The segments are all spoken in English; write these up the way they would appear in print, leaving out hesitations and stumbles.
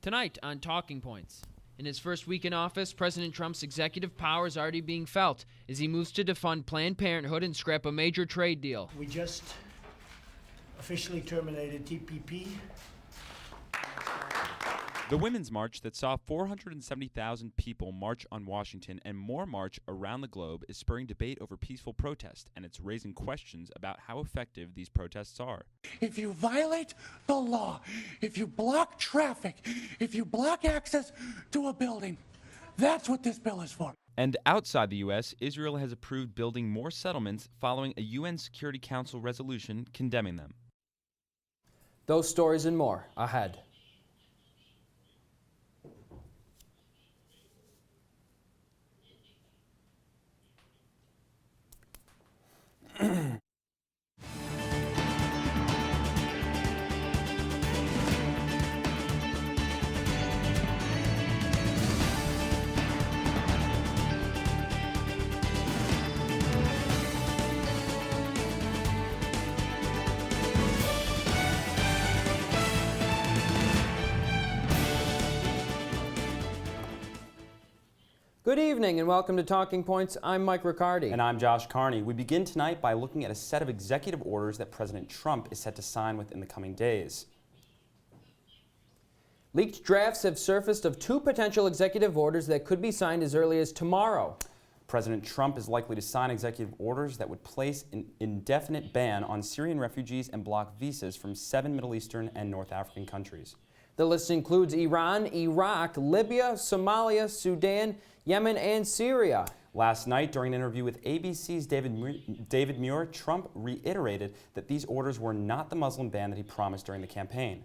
Tonight on Talking Points. In his first week in office, President Trump's executive power is already being felt as he moves to defund Planned Parenthood and scrap a major trade deal. We just officially terminated TPP. The Women's March that saw 470,000 people march on Washington and more march around the globe is spurring debate over peaceful protest, and it's raising questions about how effective these protests are. If you violate the law, if you block traffic, if you block access to a building, that's what this bill is for. And outside the U.S., Israel has approved building more settlements following a UN Security Council resolution condemning them. Those stories and more ahead. Good evening and welcome to Talking Points. I'm Mike Riccardi. And I'm Josh Carney. We begin tonight by looking at a set of executive orders that President Trump is set to sign within the coming days. Leaked drafts have surfaced of two potential executive orders that could be signed as early as tomorrow. President Trump is likely to sign executive orders that would place an indefinite ban on Syrian refugees and block visas from 7 Middle Eastern and North African countries. The list includes Iran, Iraq, Libya, Somalia, Sudan, Yemen, and Syria. Last night, during an interview with ABC's David Muir, Trump reiterated that these orders were not the Muslim ban that he promised during the campaign.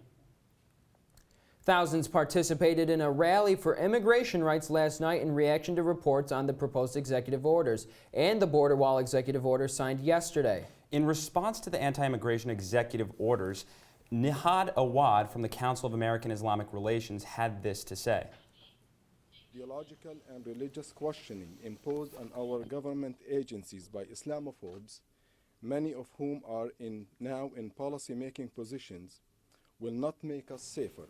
Thousands participated in a rally for immigration rights last night in reaction to reports on the proposed executive orders and the border wall executive order signed yesterday. In response to the anti-immigration executive orders, Nihad Awad from the Council of American Islamic Relations had this to say. Ideological and religious questioning imposed on our government agencies by Islamophobes, many of whom are now in policy-making positions, will not make us safer.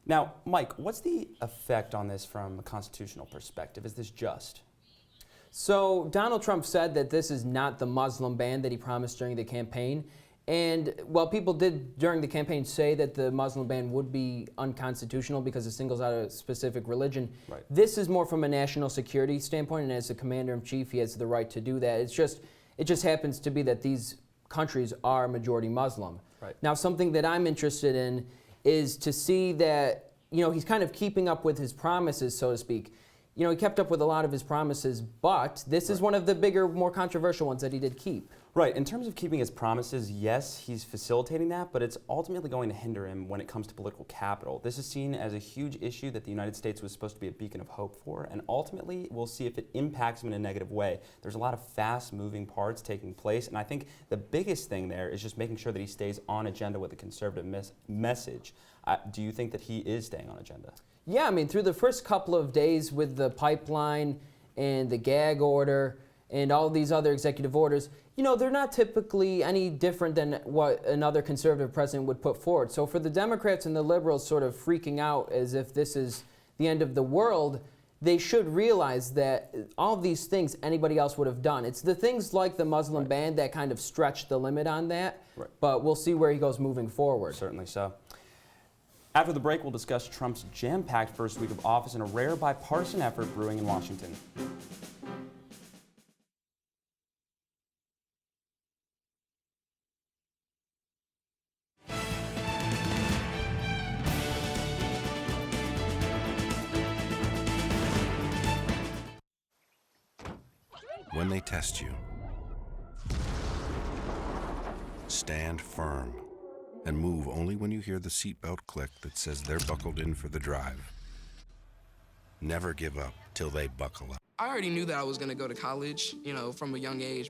Now, Mike, what's the effect on this from a constitutional perspective? Is this just? So Donald Trump said that this is not the Muslim ban that he promised during the campaign. And while people did during the campaign say that the Muslim ban would be unconstitutional because it singles out a specific religion, right, this is more from a national security standpoint, and as the commander-in-chief, he has the right to do that. It just happens to be that these countries are majority Muslim. Right. Now, something that I'm interested in is to see that, he's kind of keeping up with his promises, so to speak. He kept up with a lot of his promises, but this is one of the bigger, more controversial ones that he did keep. Right. In terms of keeping his promises, yes, he's facilitating that, but it's ultimately going to hinder him when it comes to political capital. This is seen as a huge issue that the United States was supposed to be a beacon of hope for, and ultimately we'll see if it impacts him in a negative way. There's a lot of fast-moving parts taking place, and I think the biggest thing there is just making sure that he stays on agenda with a conservative message. Do you think that he is staying on agenda? Yeah, I mean, through the first couple of days with the pipeline and the gag order and all these other executive orders, they're not typically any different than what another conservative president would put forward. So for the Democrats and the liberals sort of freaking out as if this is the end of the world, they should realize that all of these things anybody else would have done. It's the things like the Muslim ban that kind of stretch the limit on that, but we'll see where he goes moving forward. Certainly so. After the break, we'll discuss Trump's jam-packed first week of office and a rare bipartisan effort brewing in Washington. When they test you, stand firm and move only when you hear the seatbelt click that says they're buckled in for the drive. Never give up till they buckle up. I already knew that I was going to go to college, from a young age.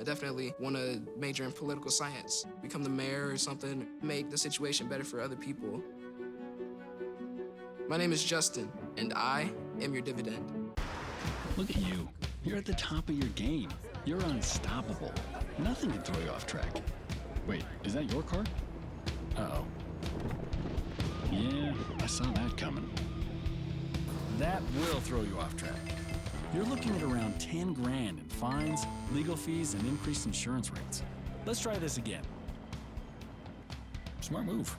I definitely want to major in political science, become the mayor or something, make the situation better for other people. My name is Justin, and I am your dividend. Look at you. You're at the top of your game. You're unstoppable. Nothing can throw you off track. Wait, is that your car? Uh-oh. Yeah, I saw that coming. That will throw you off track. You're looking at around 10 grand in fines, legal fees, and increased insurance rates. Let's try this again. Smart move.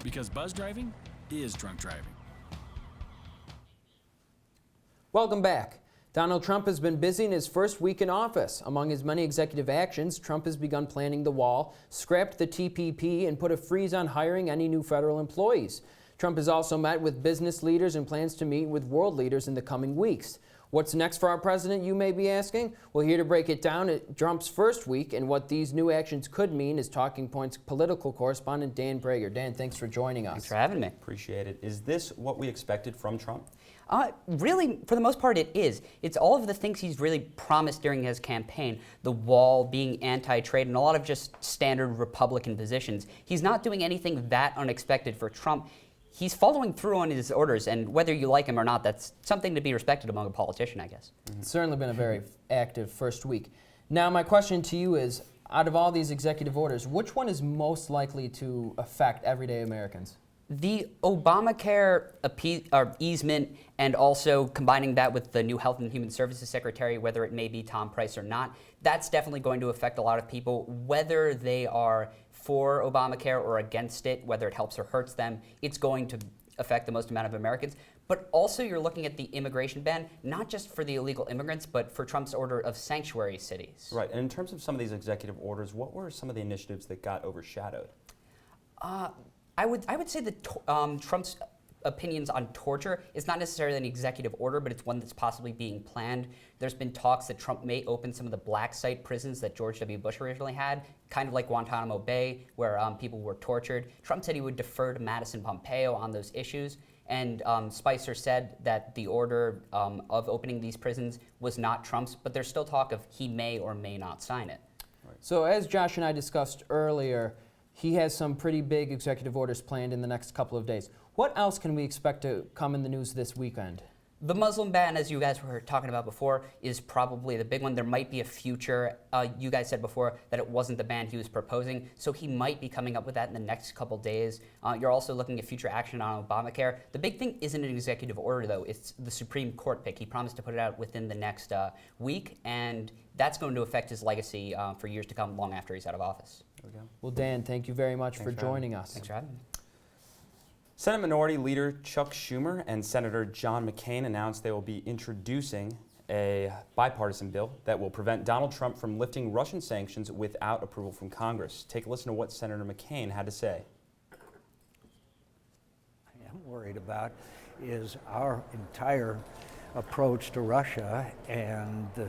Because buzz driving is drunk driving. Welcome back. Donald Trump has been busy in his first week in office. Among his many executive actions, Trump has begun planning the wall, scrapped the TPP, and put a freeze on hiring any new federal employees. Trump has also met with business leaders and plans to meet with world leaders in the coming weeks. What's next for our president, you may be asking? Well, here to break it down at Trump's first week and what these new actions could mean is Talking Points political correspondent Dan Prager. Dan, thanks for joining us. Thanks for having me. Appreciate it. Is this what we expected from Trump? Really, for the most part, it is. It's all of the things he's really promised during his campaign, the wall, being anti-trade, and a lot of just standard Republican positions. He's not doing anything that unexpected for Trump. He's following through on his orders, and whether you like him or not, that's something to be respected among a politician, I guess. It's certainly been a very active first week. Now, my question to you is, out of all these executive orders, which one is most likely to affect everyday Americans? The Obamacare easement, and also combining that with the new Health and Human Services Secretary, whether it may be Tom Price or not, that's definitely going to affect a lot of people, whether they are for Obamacare or against it, whether it helps or hurts them. It's going to affect the most amount of Americans. But also you're looking at the immigration ban, not just for the illegal immigrants, but for Trump's order of sanctuary cities. Right, and in terms of some of these executive orders, what were some of the initiatives that got overshadowed? I would say that Trump's opinions on torture is not necessarily an executive order, but it's one that's possibly being planned. There's been talks that Trump may open some of the black site prisons that George W. Bush originally had, kind of like Guantanamo Bay, where people were tortured. Trump said he would defer to Madison Pompeo on those issues, and Spicer said that the order of opening these prisons was not Trump's, but there's still talk of he may or may not sign it. Right. So as Josh and I discussed earlier, he has some pretty big executive orders planned in the next couple of days. What else can we expect to come in the news this weekend? The Muslim ban, as you guys were talking about before, is probably the big one. There might be a future. You guys said before that it wasn't the ban he was proposing, so he might be coming up with that in the next couple days. You're also looking at future action on Obamacare. The big thing isn't an executive order, though. It's the Supreme Court pick. He promised to put it out within the next week, and that's going to affect his legacy for years to come, long after he's out of office. There we go. Well, Dan, thank you very much for joining us. Thanks for having me. Senate Minority Leader Chuck Schumer and Senator John McCain announced they will be introducing a bipartisan bill that will prevent Donald Trump from lifting Russian sanctions without approval from Congress. Take a listen to what Senator McCain had to say. I am worried about is our entire approach to Russia and the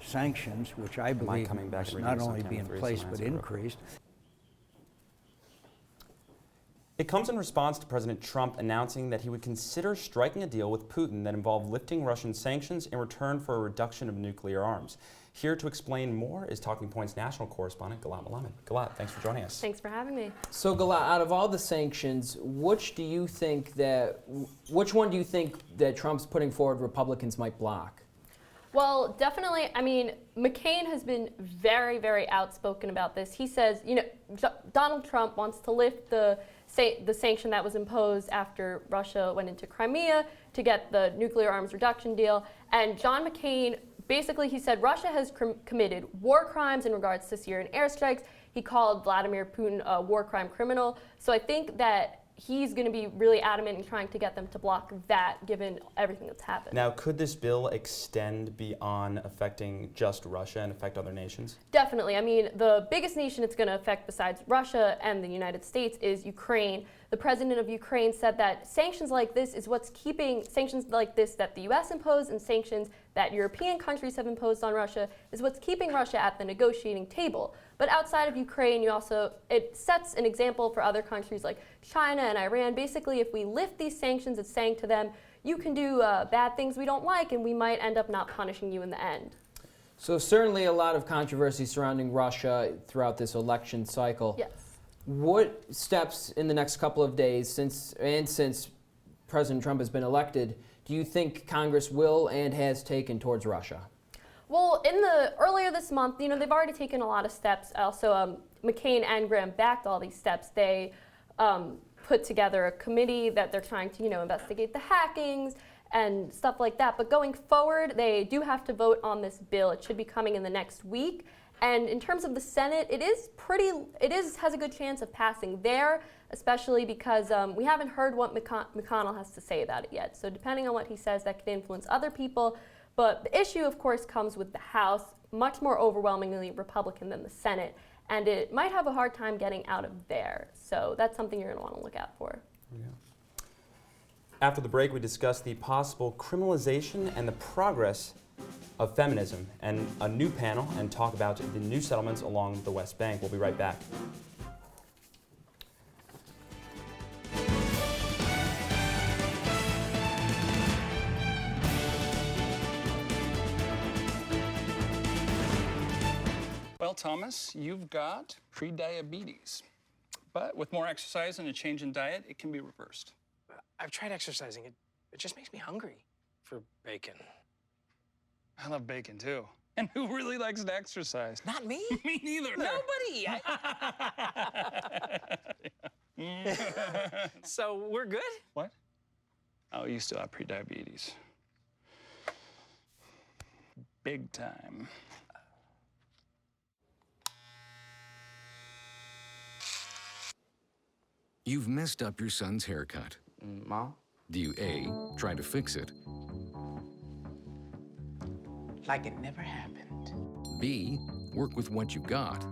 sanctions, which I believe must not only be in place but increased. It comes in response to President Trump announcing that he would consider striking a deal with Putin that involved lifting Russian sanctions in return for a reduction of nuclear arms. Here to explain more is Talking Points national correspondent Galat Malamed. Galat, thanks for joining us. Thanks for having me. So Galat, out of all the sanctions, which one do you think that Trump's putting forward Republicans might block? Well, definitely, I mean, McCain has been very, very outspoken about this. He says, Donald Trump wants to lift the sanction that was imposed after Russia went into Crimea to get the nuclear arms reduction deal. And John McCain, basically he said Russia has committed war crimes in regards to Syrian airstrikes. He called Vladimir Putin a war crime criminal. So I think that he's going to be really adamant in trying to get them to block that, given everything that's happened. Now, could this bill extend beyond affecting just Russia and affect other nations? Definitely. I mean, the biggest nation it's going to affect besides Russia and the United States is Ukraine. The president of Ukraine said that sanctions like this is what's keeping, sanctions like this that the U.S. imposed and sanctions that European countries have imposed on Russia is what's keeping Russia at the negotiating table. But outside of Ukraine, it sets an example for other countries like China and Iran. Basically, if we lift these sanctions, it's saying to them, you can do bad things we don't like, and we might end up not punishing you in the end. So certainly a lot of controversy surrounding Russia throughout this election cycle. Yes. What steps in the next couple of days, since President Trump has been elected, do you think Congress will and has taken towards Russia? Well, earlier this month, they've already taken a lot of steps. Also, McCain and Graham backed all these steps. They put together a committee that they're trying to, investigate the hackings and stuff like that. But going forward, they do have to vote on this bill. It should be coming in the next week. And in terms of the Senate, it has a good chance of passing there, especially because we haven't heard what McConnell has to say about it yet. So depending on what he says, that could influence other people. But the issue, of course, comes with the House, much more overwhelmingly Republican than the Senate, and it might have a hard time getting out of there. So that's something you're going to want to look out for. Yeah. After the break, we discuss the possible criminalization and the progress of feminism, and a new panel, and talk about the new settlements along the West Bank. We'll be right back. Well, Thomas, you've got pre-diabetes. But with more exercise and a change in diet, it can be reversed. I've tried exercising. It just makes me hungry for bacon. I love bacon, too. And who really likes to exercise? Not me. Me neither. Nobody. So we're good? What? Oh, you still have pre-diabetes. Big time. You've messed up your son's haircut. Mom? Do you A, try to fix it? Like it never happened. B, work with what you got?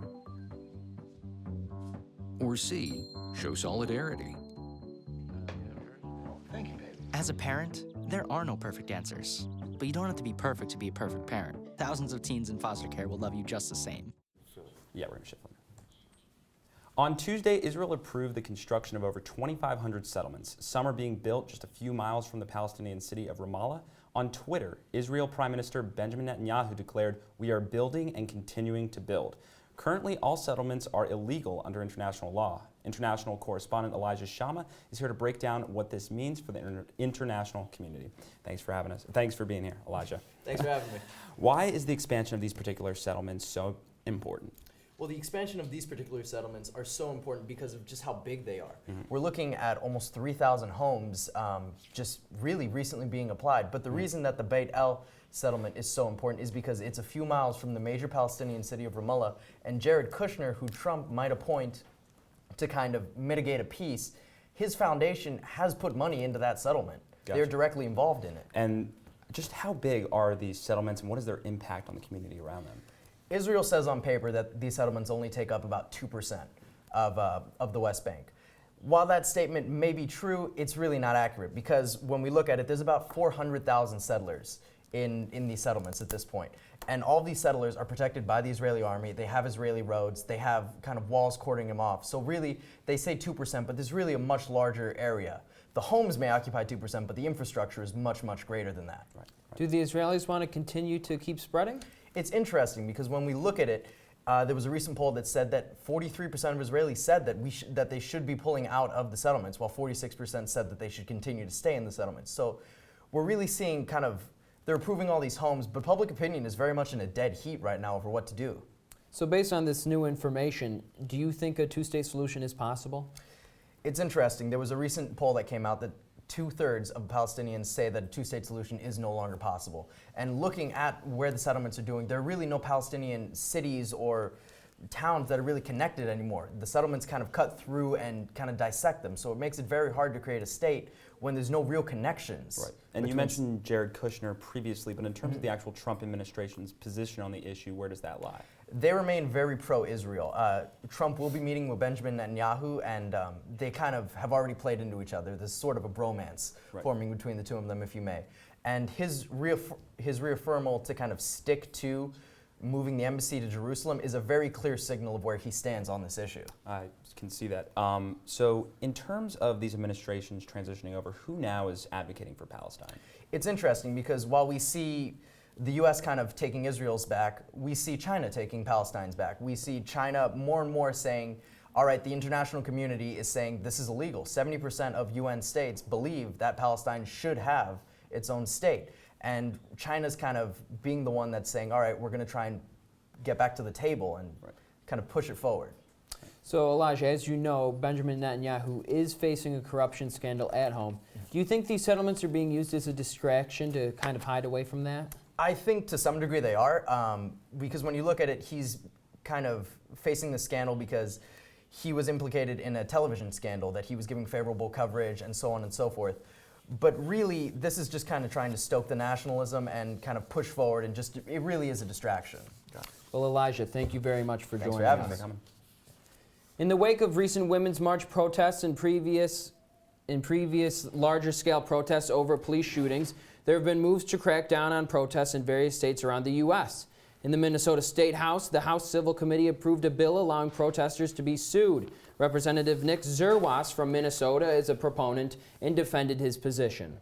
Or C, show solidarity? Thank you, babe. As a parent, there are no perfect answers. But you don't have to be perfect to be a perfect parent. Thousands of teens in foster care will love you just the same. Yeah, we're going to shift on. On Tuesday, Israel approved the construction of over 2,500 settlements. Some are being built just a few miles from the Palestinian city of Ramallah. On Twitter, Israel Prime Minister Benjamin Netanyahu declared, "We are building and continuing to build." Currently, all settlements are illegal under international law. International correspondent Elijah Shama is here to break down what this means for the international community. Thanks for having us. Thanks for being here, Elijah. Thanks for having me. Why is the expansion of these particular settlements so important? Well, the expansion of these particular settlements are so important because of just how big they are. We're looking at almost 3,000 homes just really recently being applied. But the reason that the Beit El settlement is so important is because it's a few miles from the major Palestinian city of Ramallah, and Jared Kushner, who Trump might appoint to kind of mitigate a peace, his foundation has put money into that settlement. Gotcha. They're directly involved in it. And just how big are these settlements, and what is their impact on the community around them? Israel says on paper that these settlements only take up about 2% of the West Bank. While that statement may be true, it's really not accurate, because when we look at it, there's about 400,000 settlers in these settlements at this point. And all these settlers are protected by the Israeli army. They have Israeli roads. They have kind of walls cording them off. So really, they say 2%, but there's really a much larger area. The homes may occupy 2%, but the infrastructure is much, much greater than that. Right. Do the Israelis want to continue to keep spreading? It's interesting because when we look at it, there was a recent poll that said that 43% of Israelis said that they should be pulling out of the settlements, while 46% said that they should continue to stay in the settlements. So we're really seeing they're approving all these homes, but public opinion is very much in a dead heat right now over what to do. So based on this new information, do you think a two-state solution is possible? It's interesting. There was a recent poll that came out that 2/3 of Palestinians say that a two-state solution is no longer possible. And looking at where the settlements are doing, there are really no Palestinian cities or towns that are really connected anymore. The settlements kind of cut through and kind of dissect them. So it makes it very hard to create a state when there's no real connections. Right. And you mentioned Jared Kushner previously, but in terms of the actual Trump administration's position on the issue, where does that lie? They remain very pro-Israel. Trump will be meeting with Benjamin Netanyahu, and they kind of have already played into each other. There's sort of a bromance forming between the two of them, if you may. And his reaffirmal to kind of stick to moving the embassy to Jerusalem is a very clear signal of where he stands on this issue. I can see that. So in terms of these administrations transitioning over, who now is advocating for Palestine? It's interesting because while we see the U.S. kind of taking Israel's back, we see China taking Palestine's back. We see China more and more saying, all right, the international community is saying this is illegal. 70% of UN states believe that Palestine should have its own state. And China's kind of being the one that's saying, all right, we're going to try and get back to the table and kind of push it forward. So, Elijah, as you know, Benjamin Netanyahu is facing a corruption scandal at home. Do you think these settlements are being used as a distraction to kind of hide away from that? I think to some degree they are, because when you look at it, he's kind of facing the scandal because he was implicated in a television scandal that he was giving favorable coverage and so on and so forth. But really, this is just kind of trying to stoke the nationalism and kind of push forward, and just, it really is a distraction. Well, Elijah, thank you very much for Thanks joining for having us. me. In the wake of recent Women's March protests and previous larger scale protests over police shootings, there have been moves to crack down on protests in various states around the U.S. In the Minnesota State House, the House Civil Committee approved a bill allowing protesters to be sued. Representative Nick Zerwas from Minnesota is a proponent and defended his position.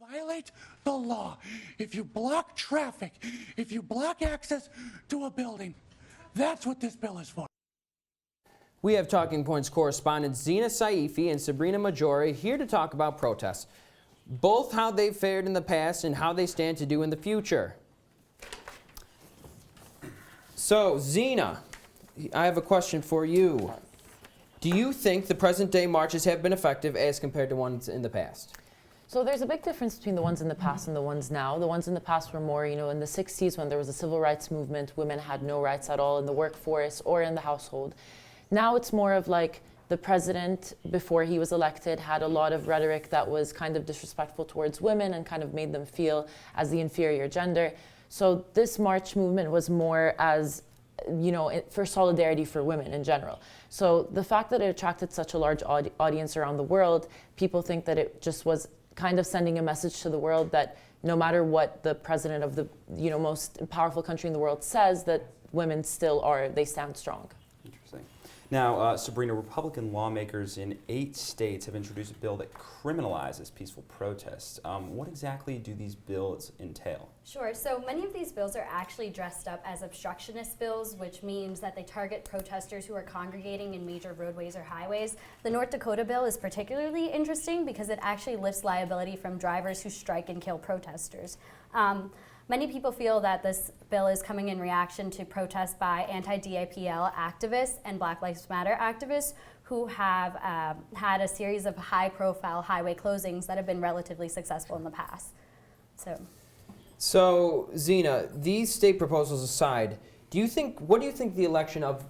Violate the law. If you block traffic, if you block access to a building, that's what this bill is for. We have Talking Points correspondents Zina Saifi and Sabrina Majori here to talk about protests, both how they've fared in the past and how they stand to do in the future. So, Zina, I have a question for you. Do you think the present-day marches have been effective as compared to ones in the past? So there's a big difference between the ones in the past and the ones now. The ones in the past were more, in the 60s when there was a civil rights movement, women had no rights at all in the workforce or in the household. Now it's more of like the president, before he was elected, had a lot of rhetoric that was kind of disrespectful towards women and kind of made them feel as the inferior gender. So this march movement was more as, for solidarity for women in general. So the fact that it attracted such a large audience around the world, people think that it just was kind of sending a message to the world that no matter what the president of the most powerful country in the world says, that women still they stand strong. Now, Sabrina, Republican lawmakers in 8 states have introduced a bill that criminalizes peaceful protests. What exactly do these bills entail? Sure. So many of these bills are actually dressed up as obstructionist bills, which means that they target protesters who are congregating in major roadways or highways. The North Dakota bill is particularly interesting because it actually lifts liability from drivers who strike and kill protesters. Many people feel that this bill is coming in reaction to protests by anti-DAPL activists and Black Lives Matter activists who have had a series of high-profile highway closings that have been relatively successful in the past. So, Zina, these state proposals aside, what do you think the election of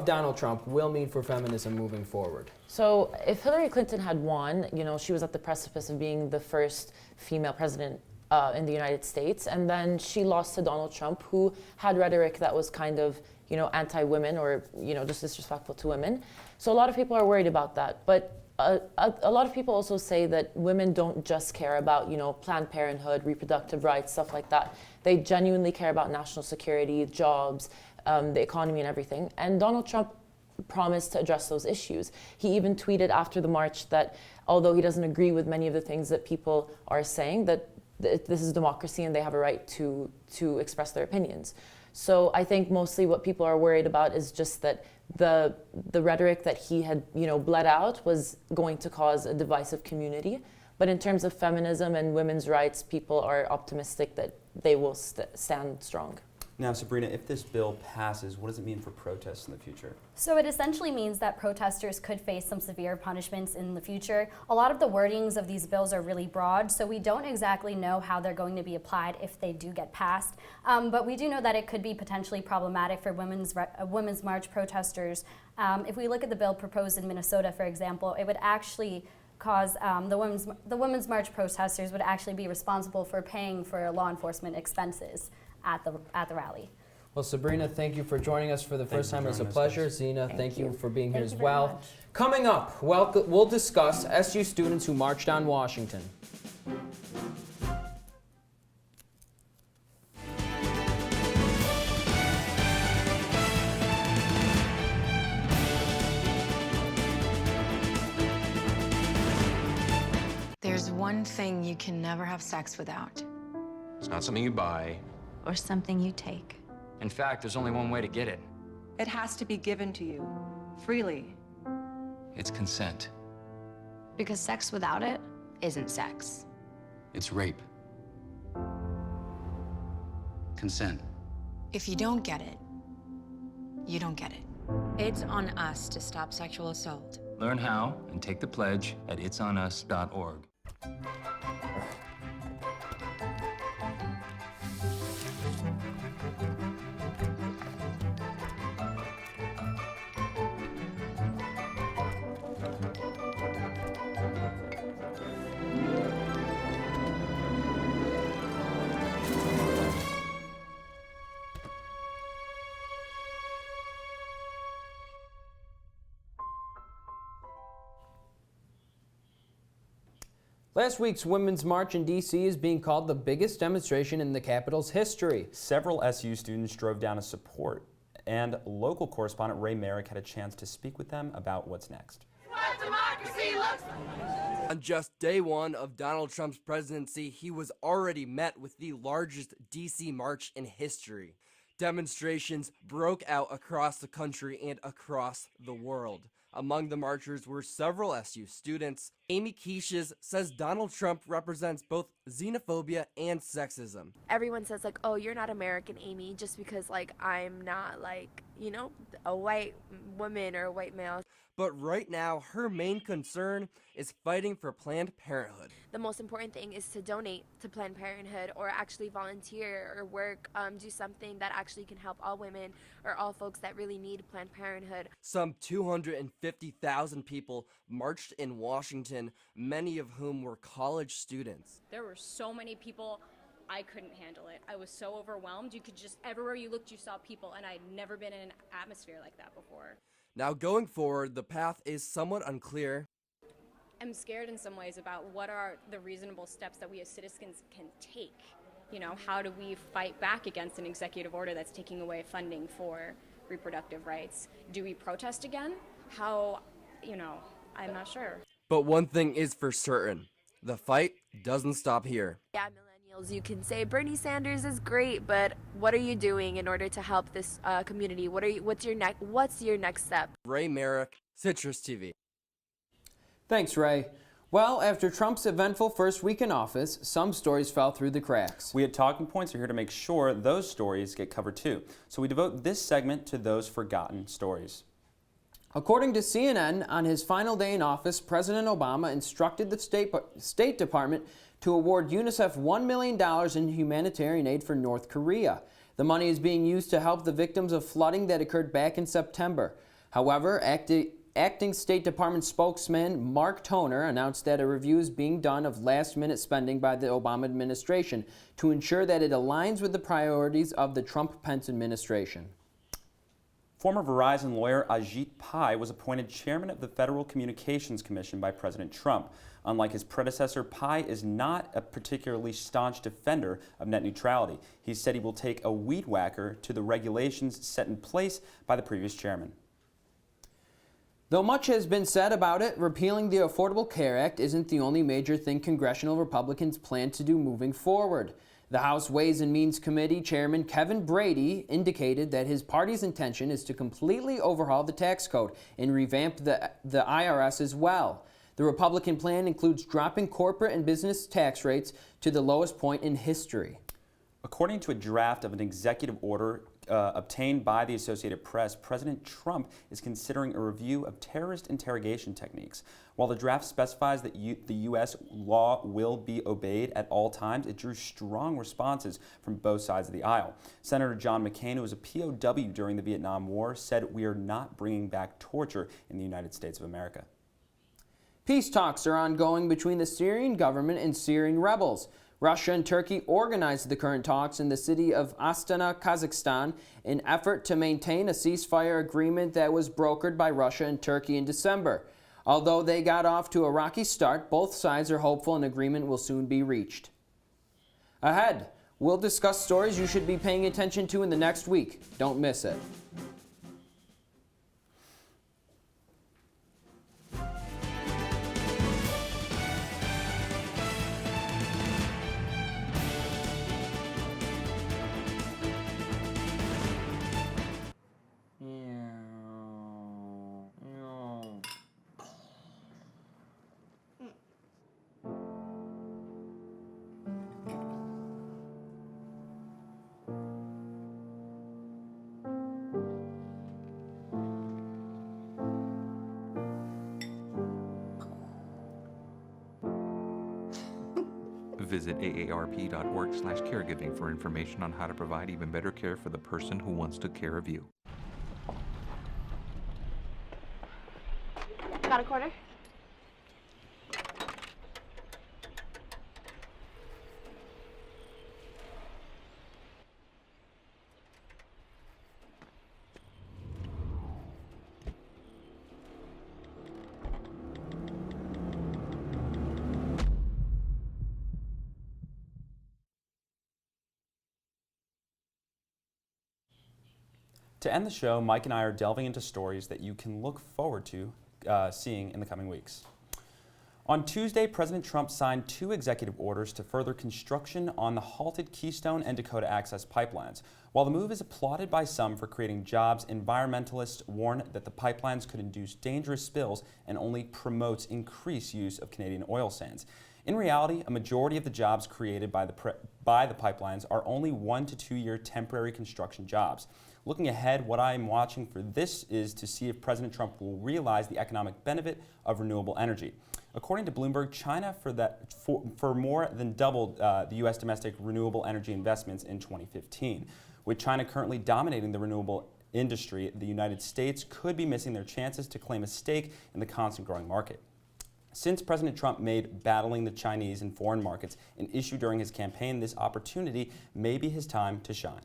Donald Trump will mean for feminism moving forward? So if Hillary Clinton had won, she was at the precipice of being the first female president in the United States, and then she lost to Donald Trump, who had rhetoric that was kind of, anti-women or, just disrespectful to women. So a lot of people are worried about that. But a lot of people also say that women don't just care about, Planned Parenthood, reproductive rights, stuff like that. They genuinely care about national security, jobs, the economy and everything. And Donald Trump promised to address those issues. He even tweeted after the march that although he doesn't agree with many of the things that people are saying, that this is democracy and they have a right to express their opinions. So I think mostly what people are worried about is just that the rhetoric that he had bled out was going to cause a divisive community. But in terms of feminism and women's rights, people are optimistic that they will stand strong. Now, Sabrina, if this bill passes, what does it mean for protests in the future? So it essentially means that protesters could face some severe punishments in the future. A lot of the wordings of these bills are really broad, so we don't exactly know how they're going to be applied if they do get passed. But we do know that it could be potentially problematic for women's march protesters. If we look at the bill proposed in Minnesota, for example, it would actually cause the women's march protesters would actually be responsible for paying for law enforcement expenses at the rally. Well, Sabrina, thank you for joining us for the first time. It was a pleasure. Zina, thank you for being here as well. Coming up, we'll discuss SU students who marched on Washington. There's one thing you can never have sex without. It's not something you buy. Or something you take. In fact, there's only one way to get it. It has to be given to you, freely. It's consent. Because sex without it isn't sex. It's rape. Consent. If you don't get it, you don't get it. It's on us to stop sexual assault. Learn how and take the pledge at itsonus.org. Last week's Women's March in D.C. is being called the biggest demonstration in the Capitol's history. Several SU students drove down to support, and local correspondent Ray Marek had a chance to speak with them about what's next. What democracy looks like. On just day one of Donald Trump's presidency, he was already met with the largest D.C. march in history. Demonstrations broke out across the country and across the world. Among the marchers were several SU students. Amy Keishes says Donald Trump represents both xenophobia and sexism. Everyone says like, oh, you're not American, Amy, just because like I'm not like, you know, a white woman or a white male. But right now, her main concern is fighting for Planned Parenthood. The most important thing is to donate to Planned Parenthood or actually volunteer or work, do something that actually can help all women or all folks that really need Planned Parenthood. Some 250,000 people marched in Washington, many of whom were college students. There were so many people, I couldn't handle it. I was so overwhelmed. You could just, everywhere you looked, you saw people, and I'd never been in an atmosphere like that before. Now going forward, the path is somewhat unclear. I'm scared in some ways about what are the reasonable steps that we as citizens can take. You know, how do we fight back against an executive order that's taking away funding for reproductive rights? Do we protest again? How, you know, I'm not sure. But one thing is for certain, the fight doesn't stop here. Yeah, millennials, you can say Bernie Sanders is great, but what are you doing in order to help this community? What's your next step? Ray Marek, CitrusTV. Thanks, Ray. Well, after Trump's eventful first week in office, some stories fell through the cracks. We at Talking Points are here to make sure those stories get covered too. So we devote this segment to those forgotten stories. According to CNN, on his final day in office, President Obama instructed the State Department to award UNICEF $1 million in humanitarian aid for North Korea. The money is being used to help the victims of flooding that occurred back in September. However, Acting State Department spokesman Mark Toner announced that a review is being done of last-minute spending by the Obama administration to ensure that it aligns with the priorities of the Trump-Pence administration. Former Verizon lawyer Ajit Pai was appointed chairman of the Federal Communications Commission by President Trump. Unlike his predecessor, Pai is not a particularly staunch defender of net neutrality. He said he will take a weed whacker to the regulations set in place by the previous chairman. Though much has been said about it, repealing the Affordable Care Act isn't the only major thing congressional Republicans plan to do moving forward. The House Ways and Means Committee Chairman Kevin Brady indicated that his party's intention is to completely overhaul the tax code and revamp the IRS as well. The Republican plan includes dropping corporate and business tax rates to the lowest point in history. According to a draft of an executive order obtained by the Associated Press, President Trump is considering a review of terrorist interrogation techniques. While the draft specifies that the U.S. law will be obeyed at all times, it drew strong responses from both sides of the aisle. Senator John McCain, who was a POW during the Vietnam War, said, "We are not bringing back torture in the United States of America." Peace talks are ongoing between the Syrian government and Syrian rebels. Russia and Turkey organized the current talks in the city of Astana, Kazakhstan, in an effort to maintain a ceasefire agreement that was brokered by Russia and Turkey in December. Although they got off to a rocky start, both sides are hopeful an agreement will soon be reached. Ahead, we'll discuss stories you should be paying attention to in the next week. Don't miss it. Visit aarp.org/caregiving for information on how to provide even better care for the person who once took care of you. Got a quarter? To end the show, Mike and I are delving into stories that you can look forward to seeing in the coming weeks. On Tuesday, President Trump signed 2 executive orders to further construction on the halted Keystone and Dakota Access pipelines. While the move is applauded by some for creating jobs, environmentalists warn that the pipelines could induce dangerous spills and only promotes increased use of Canadian oil sands. In reality, a majority of the jobs created by the pipelines are only 1 to 2 year temporary construction jobs. Looking ahead, what I'm watching for this is to see if President Trump will realize the economic benefit of renewable energy. According to Bloomberg, China for more than doubled the U.S. domestic renewable energy investments in 2015. With China currently dominating the renewable industry, the United States could be missing their chances to claim a stake in the constant growing market. Since President Trump made battling the Chinese in foreign markets an issue during his campaign, this opportunity may be his time to shine.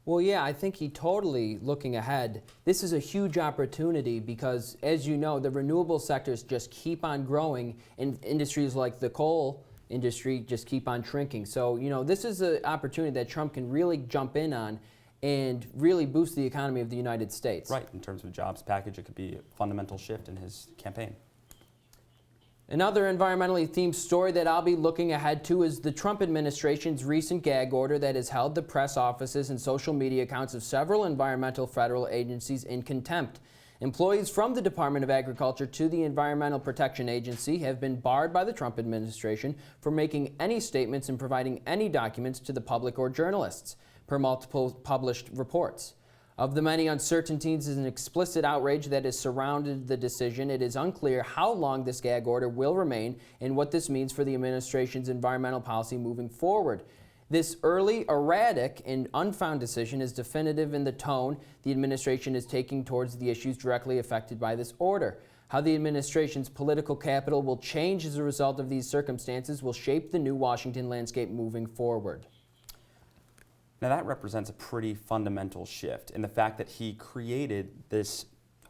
Well, yeah, I think he totally looking ahead. This is a huge opportunity because, as you know, the renewable sectors just keep on growing, and industries like the coal industry just keep on shrinking. So, you know, this is an opportunity that Trump can really jump in on and really boost the economy of the United States. Right, in terms of a jobs package, it could be a fundamental shift in his campaign. Another environmentally themed story that I'll be looking ahead to is the Trump administration's recent gag order that has held the press offices and social media accounts of several environmental federal agencies in contempt. Employees from the Department of Agriculture to the Environmental Protection Agency have been barred by the Trump administration from making any statements and providing any documents to the public or journalists, per multiple published reports. Of the many uncertainties and explicit outrage that has surrounded the decision, it is unclear how long this gag order will remain and what this means for the administration's environmental policy moving forward. This early, erratic, and unfounded decision is definitive in the tone the administration is taking towards the issues directly affected by this order. How the administration's political capital will change as a result of these circumstances will shape the new Washington landscape moving forward. Now that represents a pretty fundamental shift in the fact that he created this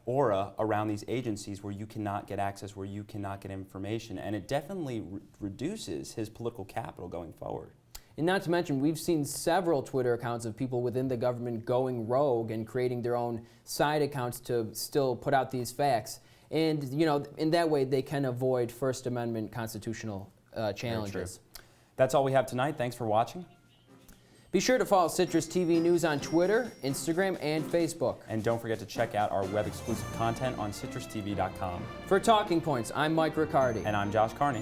aura around these agencies where you cannot get access, where you cannot get information, and it definitely reduces his political capital going forward. And not to mention, we've seen several Twitter accounts of people within the government going rogue and creating their own side accounts to still put out these facts. And, you know, in that way, they can avoid First Amendment constitutional challenges. That's all we have tonight. Thanks for watching. Be sure to follow Citrus TV News on Twitter, Instagram, and Facebook. And don't forget to check out our web-exclusive content on CitrusTV.com. For Talking Points, I'm Mike Riccardi. And I'm Josh Carney.